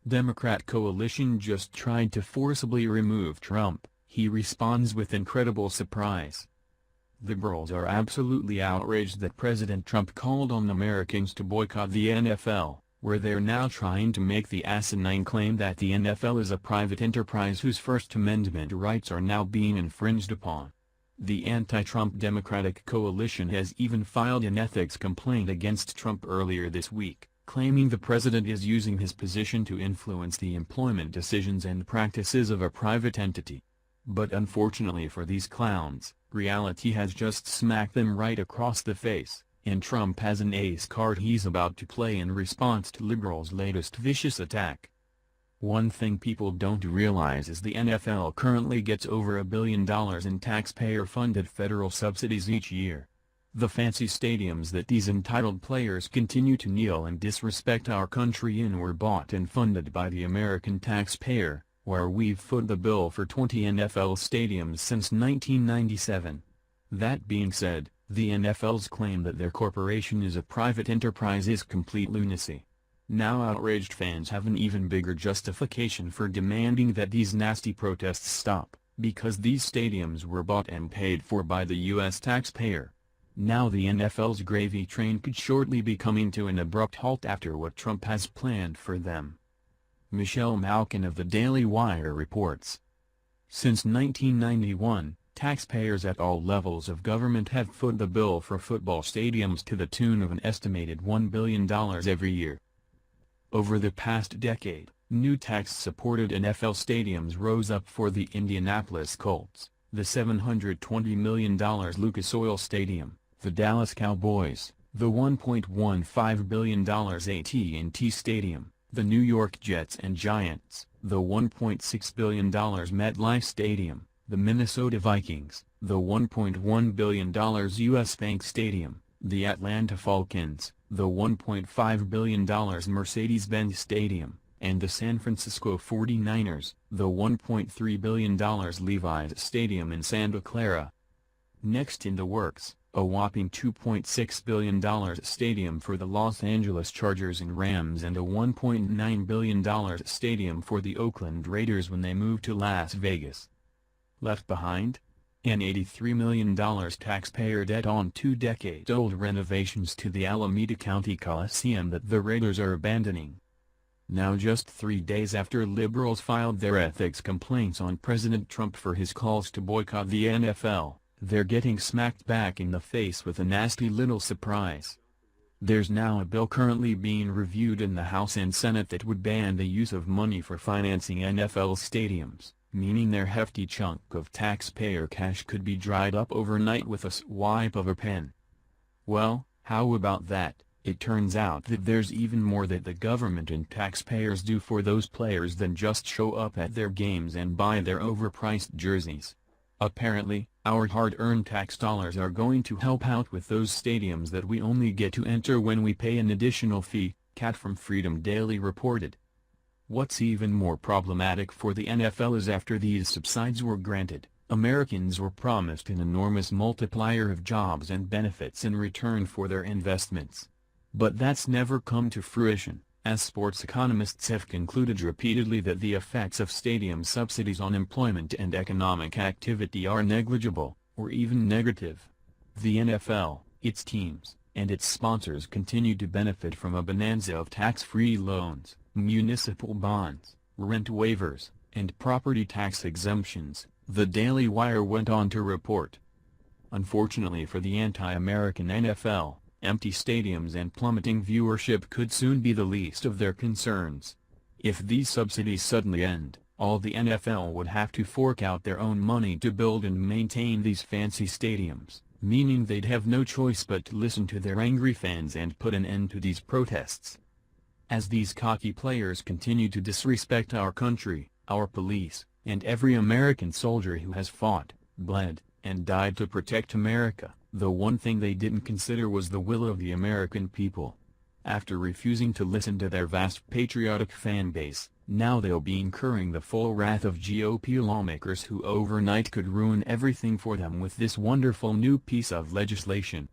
Democrat coalition just tried to forcibly remove Trump, he responds with incredible surprise. Liberals are absolutely outraged that President Trump called on Americans to boycott the NFL, where they're now trying to make the asinine claim that the NFL is a private enterprise whose First Amendment rights are now being infringed upon. The anti-Trump Democratic coalition has even filed an ethics complaint against Trump earlier this week, claiming the president is using his position to influence the employment decisions and practices of a private entity. But unfortunately for these clowns, reality has just smacked them right across the face, and Trump has an ace card he's about to play in response to liberals' latest vicious attack. One thing people don't realize is the NFL currently gets over $1 billion in taxpayer-funded federal subsidies each year. The fancy stadiums that these entitled players continue to kneel and disrespect our country in were bought and funded by the American taxpayer, where we've footed the bill for 20 NFL stadiums since 1997. That being said, the NFL's claim that their corporation is a private enterprise is complete lunacy. Now outraged fans have an even bigger justification for demanding that these nasty protests stop, because these stadiums were bought and paid for by the U.S. taxpayer. Now the NFL's gravy train could shortly be coming to an abrupt halt after what Trump has planned for them. Michelle Malkin of the Daily Wire reports. Since 1991, taxpayers at all levels of government have footed the bill for football stadiums to the tune of an estimated $1 billion every year. Over the past decade, new tax-supported NFL stadiums rose up for the Indianapolis Colts, the $720 million Lucas Oil Stadium, the Dallas Cowboys, the $1.15 billion AT&T Stadium, the New York Jets and Giants, the $1.6 billion MetLife Stadium, the Minnesota Vikings, the $1.1 billion U.S. Bank Stadium, the Atlanta Falcons, the $1.5 billion Mercedes-Benz Stadium, and the San Francisco 49ers, the $1.3 billion Levi's Stadium in Santa Clara. Next in the works, a whopping $2.6 billion stadium for the Los Angeles Chargers and Rams and a $1.9 billion stadium for the Oakland Raiders when they move to Las Vegas. Left behind? An $83 million taxpayer debt on 2 decade-old renovations to the Alameda County Coliseum that the Raiders are abandoning. Now just 3 days after liberals filed their ethics complaints on President Trump for his calls to boycott the NFL, they're getting smacked back in the face with a nasty little surprise. There's now a bill currently being reviewed in the House and Senate that would ban the use of money for financing NFL stadiums, meaning their hefty chunk of taxpayer cash could be dried up overnight with a swipe of a pen. Well, how about that? It turns out that there's even more that the government and taxpayers do for those players than just show up at their games and buy their overpriced jerseys. Apparently, our hard-earned tax dollars are going to help out with those stadiums that we only get to enter when we pay an additional fee, Kat from Freedom Daily reported. What's even more problematic for the NFL is after these subsidies were granted, Americans were promised an enormous multiplier of jobs and benefits in return for their investments. But that's never come to fruition, as sports economists have concluded repeatedly that the effects of stadium subsidies on employment and economic activity are negligible, or even negative. The NFL, its teams, and its sponsors continue to benefit from a bonanza of tax-free loans, municipal bonds, rent waivers, and property tax exemptions, the Daily Wire went on to report. Unfortunately for the anti-American NFL, empty stadiums and plummeting viewership could soon be the least of their concerns. If these subsidies suddenly end, all the NFL would have to fork out their own money to build and maintain these fancy stadiums, meaning they'd have no choice but to listen to their angry fans and put an end to these protests. As these cocky players continue to disrespect our country, our police, and every American soldier who has fought, bled, and died to protect America, the one thing they didn't consider was the will of the American people. After refusing to listen to their vast patriotic fan base, now they'll be incurring the full wrath of GOP lawmakers who overnight could ruin everything for them with this wonderful new piece of legislation.